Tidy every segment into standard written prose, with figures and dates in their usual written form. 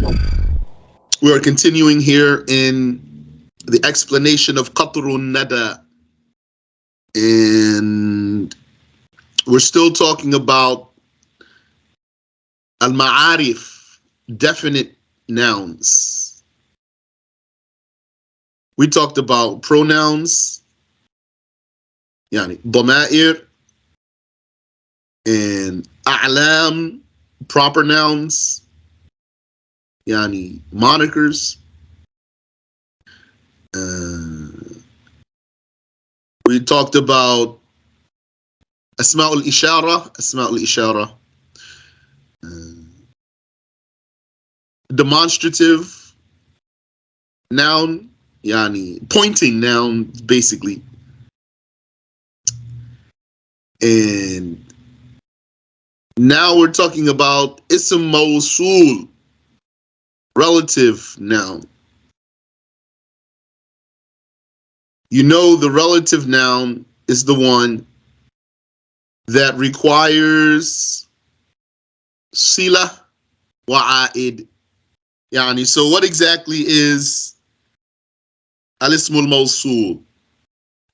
We are continuing here in the explanation of Qatrun Nada. And we're still talking about al-ma'arif, definite nouns. We talked about pronouns, yani dama'ir, and a'lam, proper nouns, yani monikers. We talked about asma'ul ishara, demonstrative noun, yani pointing noun, basically. And now we're talking about ism mawsul, relative noun. You know, the relative noun is the one that requires sila wa'aid. Yani, so what exactly is al-ismul mawsul?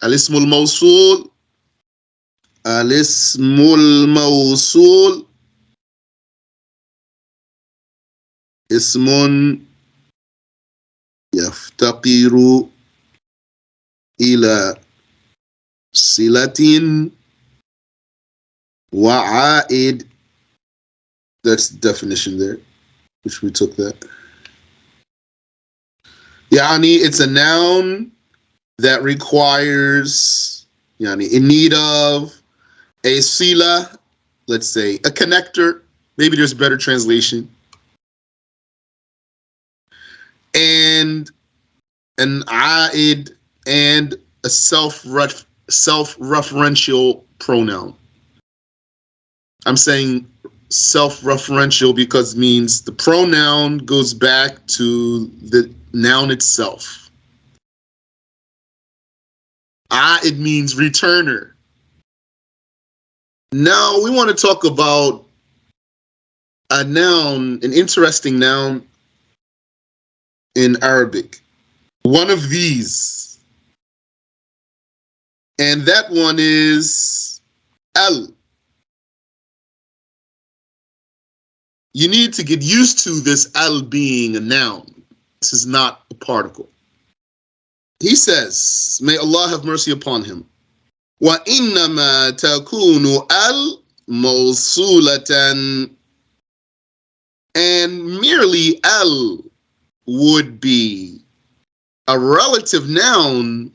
Al-ismul mawsul, al-ismul mawsul, ismun yaftaqiru ila silatin wa'aid. That's the definition there, which we took that. Yani, it's a noun that requires, yani, in need of a sila, let's say a connector, maybe there's a better translation, and an aid, and a self-referential pronoun. I'm saying self-referential because it means the pronoun goes back to the noun itself. It means returner. Now we want to talk about a noun, an interesting noun in Arabic. One of these. And that one is al. You need to get used to this al being a noun. This is not a particle. He says, may Allah have mercy upon him, وَإِنَّمَا تَكُونُ al مَوْصُولَةً, and merely al would be a relative noun.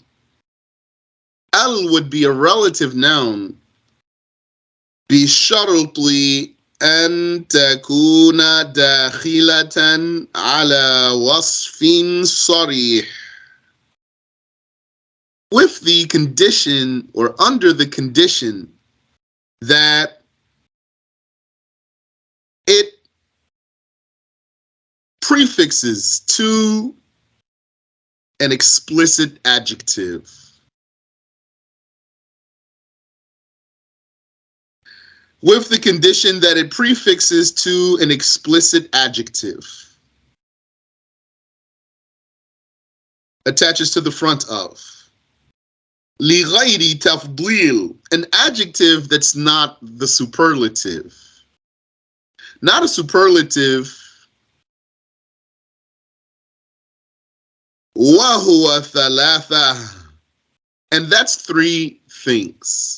Al would be a relative noun بِشَرْطِ أن تكون داخلة على وصف صريح, with the condition or under the condition that it prefixes to an explicit adjective. With the condition that it prefixes to an explicit adjective. Attaches to the front of. لِغَيْرِ تَفْضِيل, an adjective that's not the superlative. Not a superlative. وَهُوَ ثَلَاثَةٌ, and that's three things.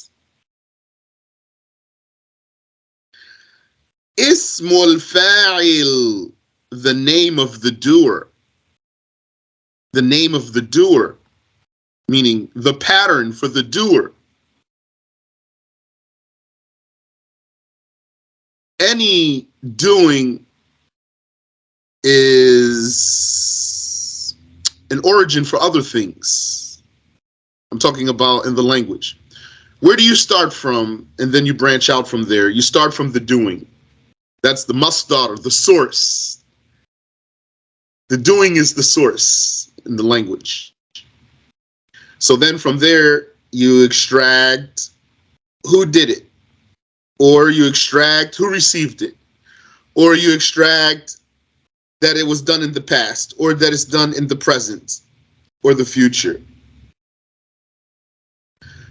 Ismul fa'il, the name of the doer. The name of the doer, meaning the pattern for the doer. Any doing is an origin for other things. I'm talking about in the language. Where do you start from, and then you branch out from there? You start from the doing. That's the masdar, the source. The doing is the source in the language. So then from there, you extract who did it, or you extract who received it, or you extract that it was done in the past, or that it's done in the present or the future.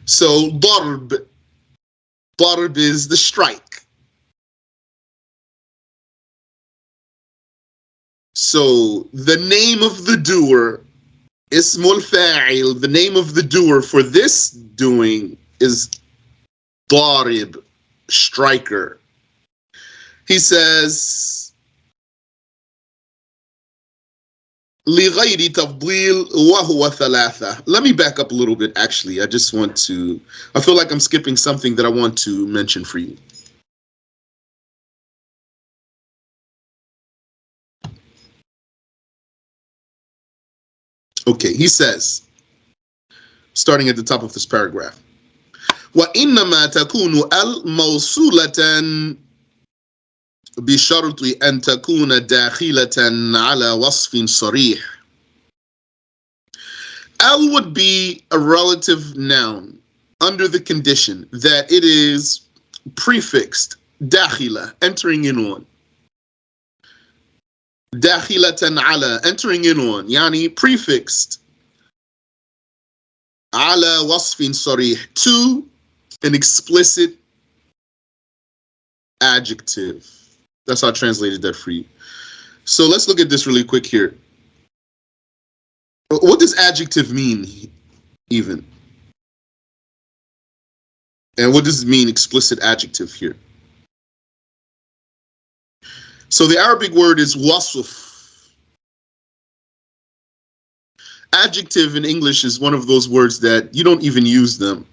So darb is the strike. So the name of the doer, ismul fa'il, the name of the doer for this doing is darib, striker. He says, لغير تفضيل وهو ثلاثة. Let me back up a little bit, actually. I feel like I'm skipping something that I want to mention for you. Okay, he says, starting at the top of this paragraph, وإنما تكون الموصولة بشرط أن تكون داخلة على وصف صريح. Al would be a relative noun under the condition that it is prefixed, dakhila, entering in on. Dakhilatan ala, entering in on, yani prefixed, ala wasfin sarih, to an explicit adjective. That's how I translated that for you. So let's look at this really quick here. What does adjective mean, even? And what does it mean, explicit adjective here? So the Arabic word is wasf. Adjective in English is one of those words that you don't even use them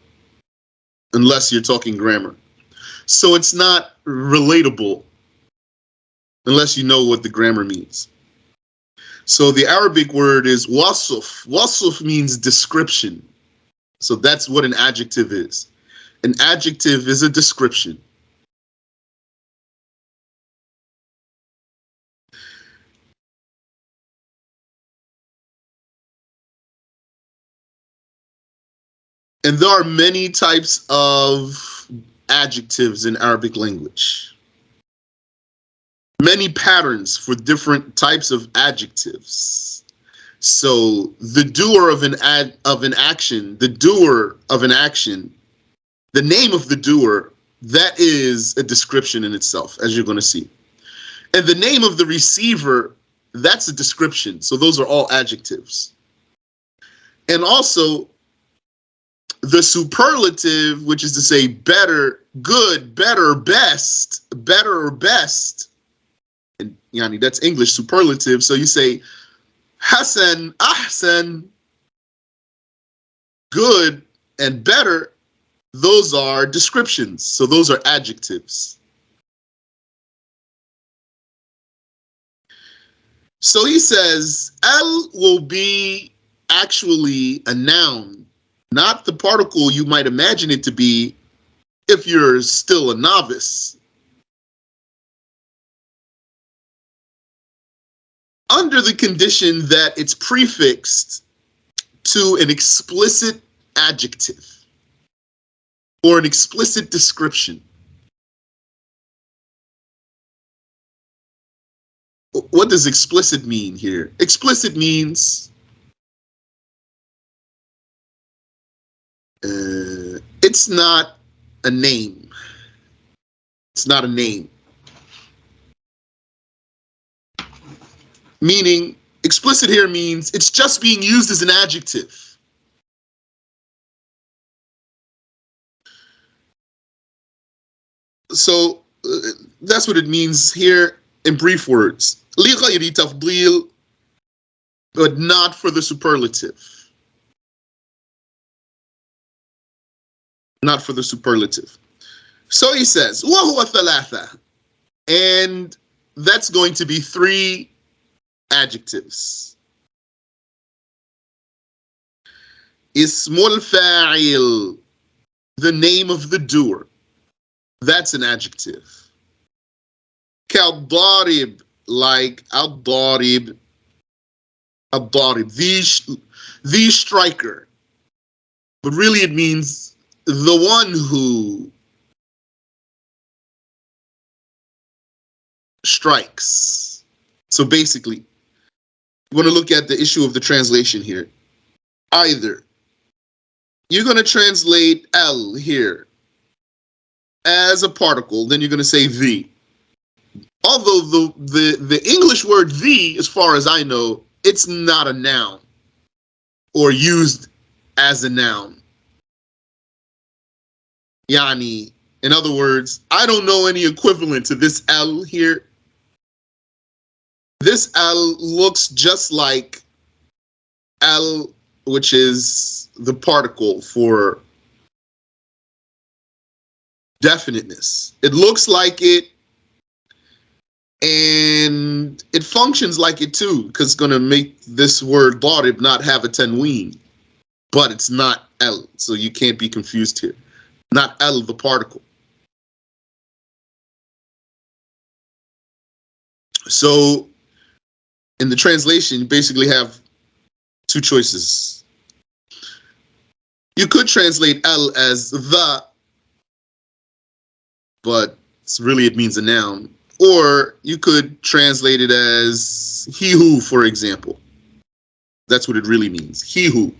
unless you're talking grammar. So it's not relatable unless you know what the grammar means. So the Arabic word is wasf. Wasf means description. So that's what an adjective is. An adjective is a description. And there are many types of adjectives in Arabic language. Many patterns for different types of adjectives. So the doer of an action, the doer of an action, the name of the doer, that is a description in itself, as you're going to see. And the name of the receiver, that's a description. So those are all adjectives. And also the superlative, which is to say better, good, better, best, better or best. And yani, that's English superlative. So you say Hasan, Ahsan, good and better. Those are descriptions. So those are adjectives. So he says al will be actually a noun, not the particle you might imagine it to be if you're still a novice. Under the condition that it's prefixed to an explicit adjective or an explicit description. What does explicit mean here? Explicit means it's not a name. It's not a name. Meaning, explicit here means it's just being used as an adjective. So that's what it means here in brief words. لغير تفضيل, but not for the superlative. Not for the superlative. So he says, وهو ثلاثة, and that's going to be three adjectives. Ismul fa'il, the name of the doer. That's an adjective. Kal-darib, like al-darib, al-darib, the striker. But really it means the one who strikes. So basically, you want to look at the issue of the translation here. Either you're going to translate L here as a particle, then you're going to say the. Although the English word the, as far as I know, it's not a noun or used as a noun. Yani, in other words, I don't know any equivalent to this L here. This L looks just like L, which is the particle for definiteness. It looks like it, and it functions like it too, because it's going to make this word darib not have a tanween. But it's not L, so you can't be confused here. Not L, the particle. So in the translation, you basically have two choices. You could translate L as the, but really it means a noun. Or you could translate it as he who, for example. That's what it really means. He who.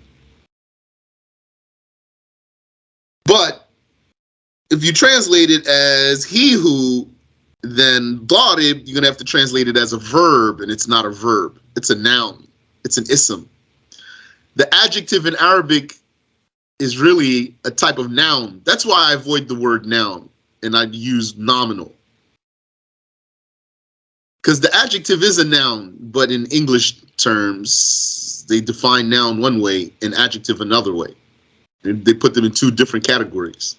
But if you translate it as he who, then darib, you're going to have to translate it as a verb, and it's not a verb. It's a noun. It's an ism. The adjective in Arabic is really a type of noun. That's why I avoid the word noun, and I use nominal. Because the adjective is a noun, but in English terms, they define noun one way and adjective another way. And they put them in two different categories.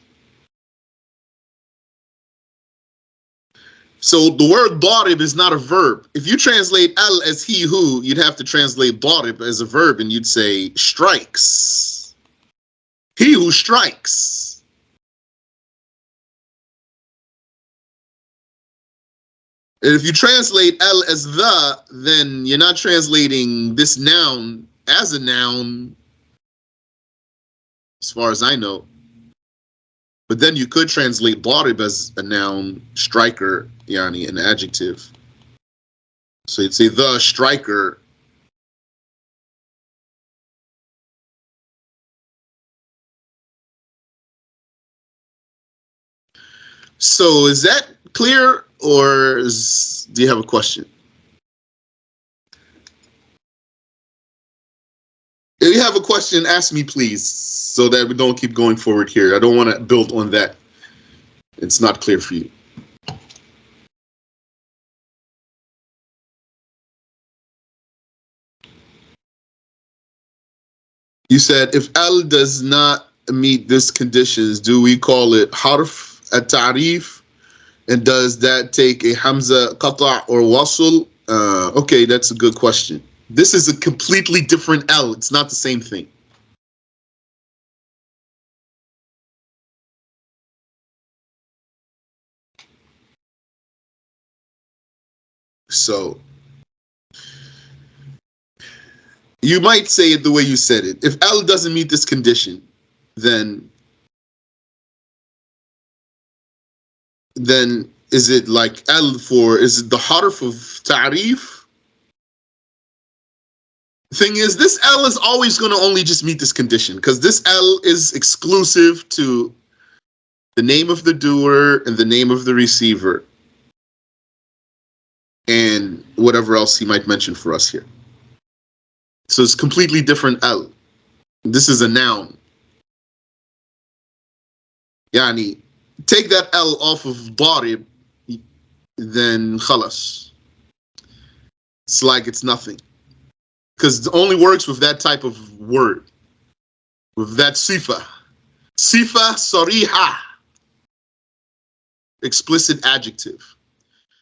So the word darib is not a verb. If you translate L as he who, you'd have to translate darib as a verb, and you'd say strikes. He who strikes. And if you translate L as the, then you're not translating this noun as a noun, as far as I know. But then you could translate darib as a noun, striker, yani an adjective. So you'd say the striker. So is that clear, or do you have a question? If you have a question, ask me, please, so that we don't keep going forward here. I don't want to build on that. It's not clear for you. You said, if L does not meet this conditions, do we call it harf at-ta'rif? And does that take a hamza qata' or wasl? Okay, that's a good question. This is a completely different L. It's not the same thing. So you might say it the way you said it. If L doesn't meet this condition, then is it like L is it the harf of ta'rif? Thing is, this L is always going to only just meet this condition, because this L is exclusive to the name of the doer and the name of the receiver and whatever else he might mention for us here. So it's completely different L. This is a noun. Yani, take that L off of darib, then khalas. It's like it's nothing. Because it only works with that type of word, with that sifa. Sifa sariha. Explicit adjective.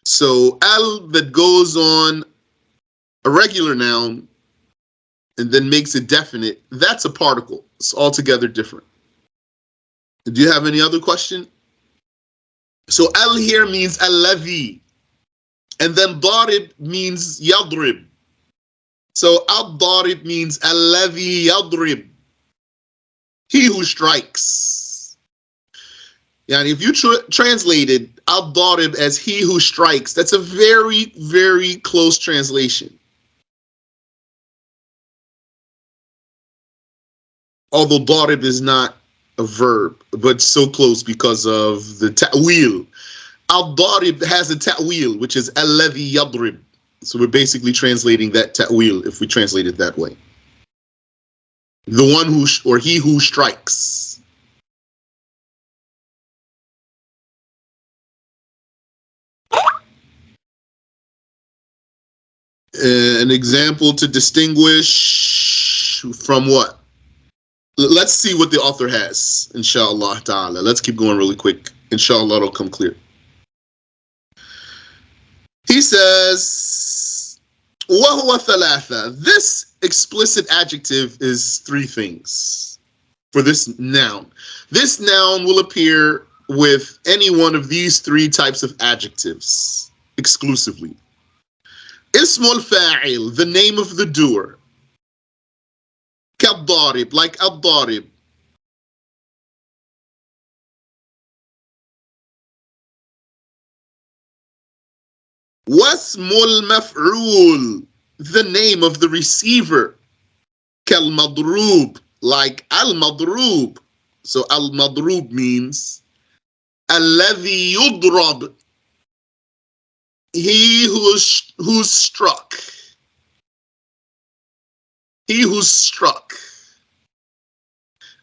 So L that goes on a regular noun and then makes it definite, that's a particle. It's altogether different. Do you have any other question? So L here means alladhi. And then darib means yadrib. So ad-darib means alladhi yadrib. He who strikes. Yeah, and if you translated al-darib as he who strikes, that's a very, very close translation. Although darib is not a verb, but so close because of the ta'wil. Al-darib has a ta'wil, which is alladhi yadrib. So we're basically translating that ta'wil if we translate it that way. The one who, or he who strikes. An example to distinguish from what? Let's see what the author has, inshallah ta'ala. Let's keep going really quick. Inshallah, it'll come clear. He says, وَهُوَ ثَلَاثَ. This explicit adjective is three things for this noun. This noun will appear with any one of these three types of adjectives exclusively. Ismul fa'il, the name of the doer. كالضارب, like al-darib. Wasmul maf'ul, the name of the receiver. Kal-madrub, like al-madrub. So al-madrub means alladhi yudrab, he who's struck. He who's struck.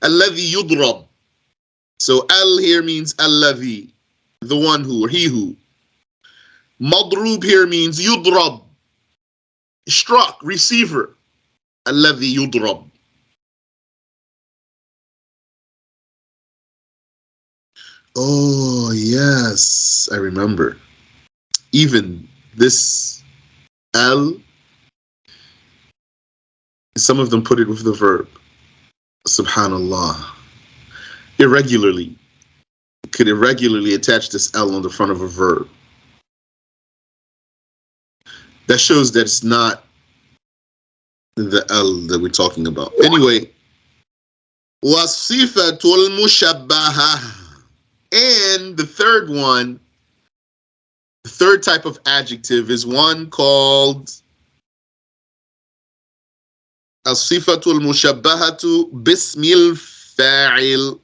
Alladhi yudrab. So al here means alladhi, the one who, or he who. Madrub here means yudrab, struck, receiver. Alladhi yudrab. Oh, yes, I remember. Even this al, some of them put it with the verb. Subhanallah. Irregularly. Could irregularly attach this al on the front of a verb. That shows that it's not the al that we're talking about. Anyway, wasifatul mushabbaha. And the third one, the third type of adjective is one called as-sifatul mushabbahatu bismil fa'il.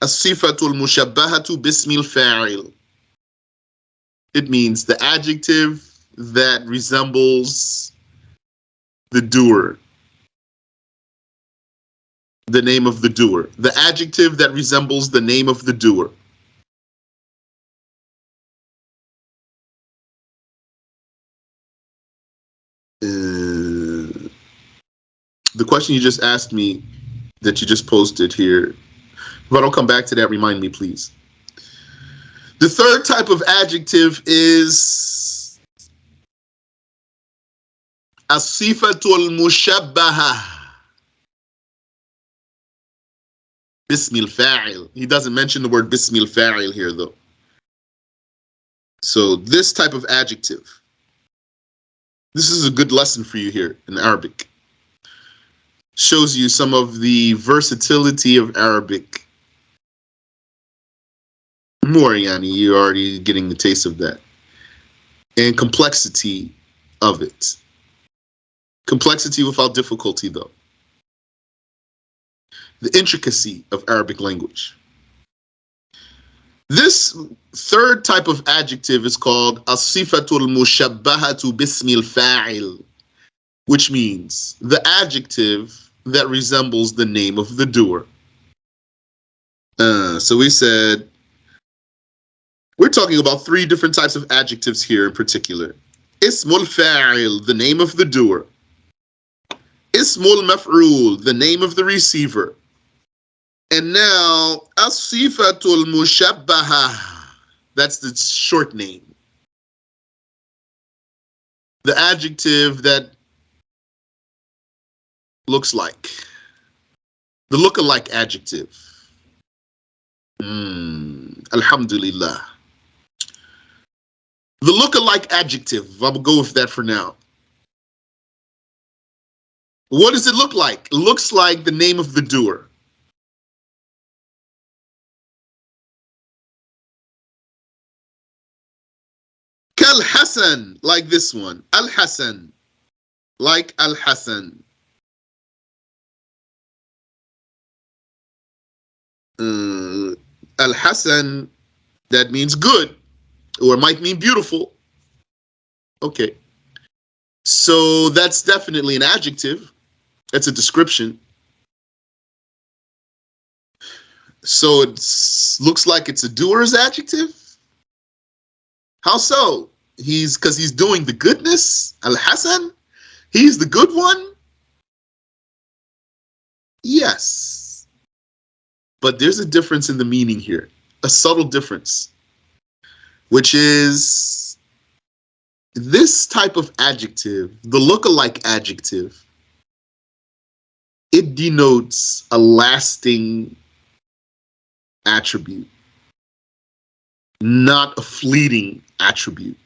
As-sifatul mushabbahatu bismil fa'il. It means the adjective that resembles the doer. The name of the doer. The adjective that resembles the name of the doer. The question you just asked me, that you just posted here, if I don't come back to that, remind me, please. The third type of adjective is as-sifatul mushabbaha. Bismil fa'il. He doesn't mention the word bismil fa'il here, though. So this type of adjective, this is a good lesson for you here in Arabic. Shows you some of the versatility of Arabic. More, yani, you're already getting the taste of that. And complexity of it. Complexity without difficulty, though. The intricacy of Arabic language. This third type of adjective is called as-sifatul mushabbahatu bismil fa'il, which means the adjective that resembles the name of the doer. So we said, we're talking about three different types of adjectives here in particular. Ismul fa'il, the name of the doer. Ismul maf'ul, the name of the receiver. And now, as-sifatul mushabbaha, that's the short name. The adjective that looks like. The look-alike adjective. Alhamdulillah. The look-alike adjective, I'm going to go with that for now. What does it look like? It looks like the name of the doer. Al-Hasan, like this one. Al-Hasan, like Al-Hasan. Al-Hasan, that means good, or it might mean beautiful. Okay. So that's definitely an adjective. That's a description. So it looks like it's a doer's adjective. How so? Because he's doing the goodness. Al-Hasan? He's the good one? Yes. But there's a difference in the meaning here. A subtle difference. Which is this type of adjective, the look-alike adjective, it denotes a lasting attribute, not a fleeting attribute.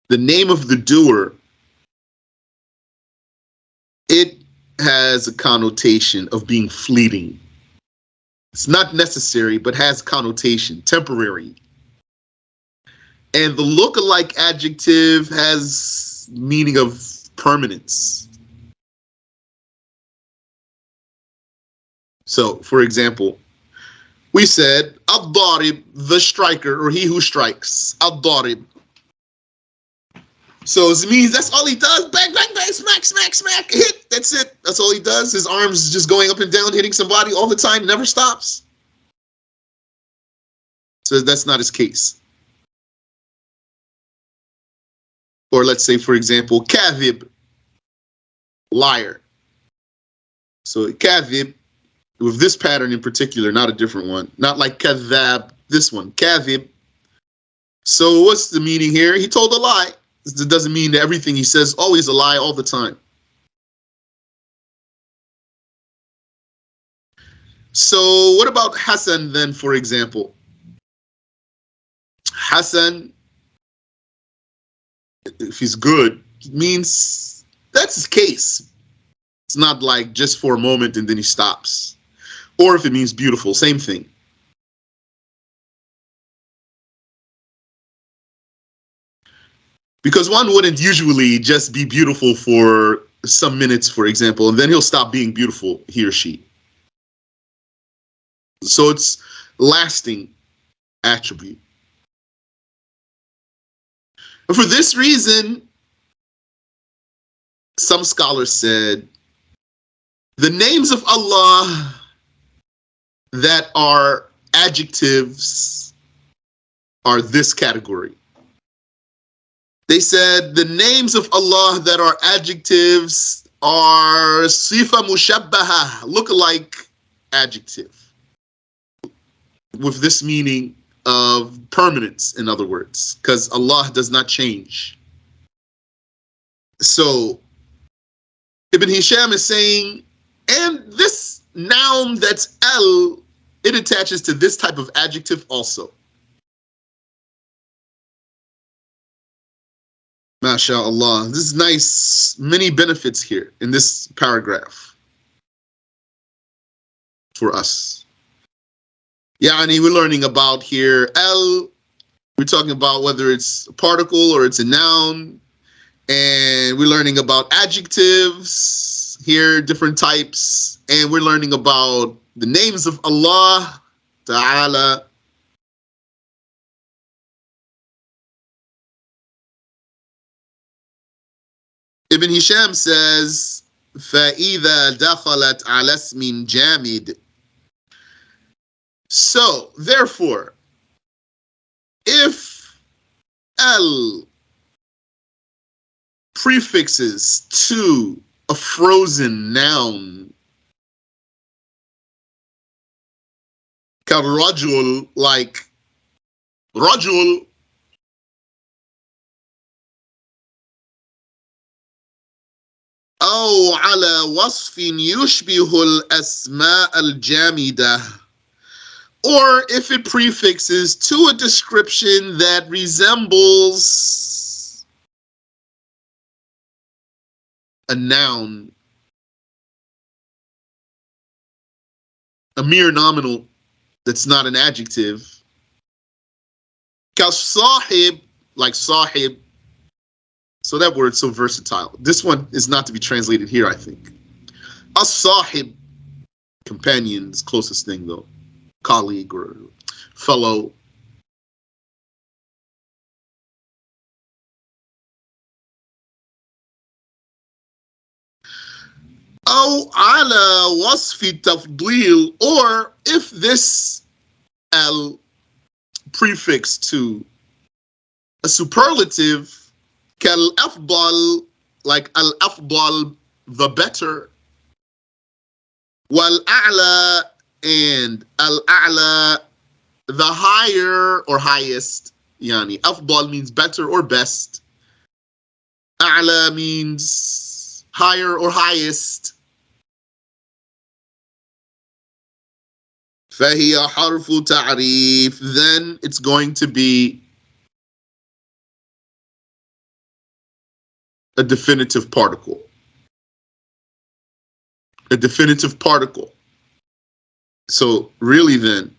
The name of the doer, it has a connotation of being fleeting. It's not necessary, but has connotation, temporary. And the look-alike adjective has meaning of permanence. So, for example, we said, Ad-Darib, the striker, or he who strikes. Ad-Darib. So it means that's all he does. Bang, bang, bang, smack, smack, smack, hit. That's it. That's all he does. His arms just going up and down, hitting somebody all the time, never stops. So that's not his case. Or let's say, for example, Kadhib, liar. So Kadhib, with this pattern in particular, not a different one. Not like Kadhab, this one, Kadhib. So what's the meaning here? He told a lie. It doesn't mean that everything he says always a lie all the time. So what about Hassan then, for example? Hassan, if he's good, means that's his case. It's not like just for a moment and then he stops. Or if it means beautiful, same thing. Because one wouldn't usually just be beautiful for some minutes, for example, and then he'll stop being beautiful, he or she. So it's lasting attribute. And for this reason, some scholars said the names of Allah that are adjectives are this category. They said the names of Allah that are adjectives are sifa mushabbaha, look-alike adjective, with this meaning of permanence, in other words, because Allah does not change. So Ibn Hisham is saying, and this noun that's al, it attaches to this type of adjective also. MashaAllah. This is nice. Many benefits here in this paragraph for us. Yani, we're learning about here al. We're talking about whether it's a particle or it's a noun. And we're learning about adjectives here, different types. And we're learning about the names of Allah Ta'ala. Ibn Hisham says, فَإِذَا دَخَلَتْ عَلَى اسْمٍ جَامِدٍ. So, therefore, if al prefixes to a frozen noun, كالرجل, like رجل, أو على وصف يشبه الأسماء الجامدة, or if it prefixes to a description that resembles a noun, a mere nominal that's not an adjective. كالصاحب, like sahib. So that word's so versatile. This one is not to be translated here, I think. As-sahib, companion, is closest thing though. Colleague or fellow. أو على وصف التفضيل, or if this al prefix to a superlative, kal afdal, like al afdal, the better, wal a'la, and al a'la, the higher or highest. Yani afdal means better or best. A'la means higher or highest. فهي حرف تعريف, then it's going to be a definitive particle. A definitive particle. So really then,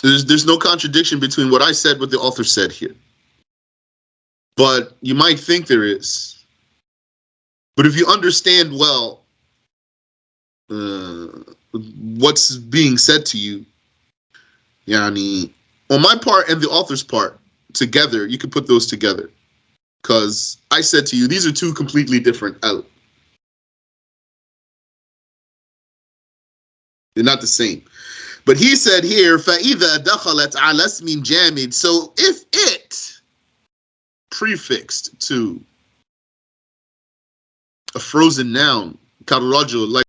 there's no contradiction between what I said, what the author said here. But you might think there is. But if you understand well what's being said to you, yani, on my part and the author's part, together, you could put those together. Because I said to you, these are two completely different al. They're not the same. But he said here, فَإِذَا دَخَلَتْ عَلَى اسْمٍ جَامِدٍ, so if it prefixed to a frozen noun, كالرجل, like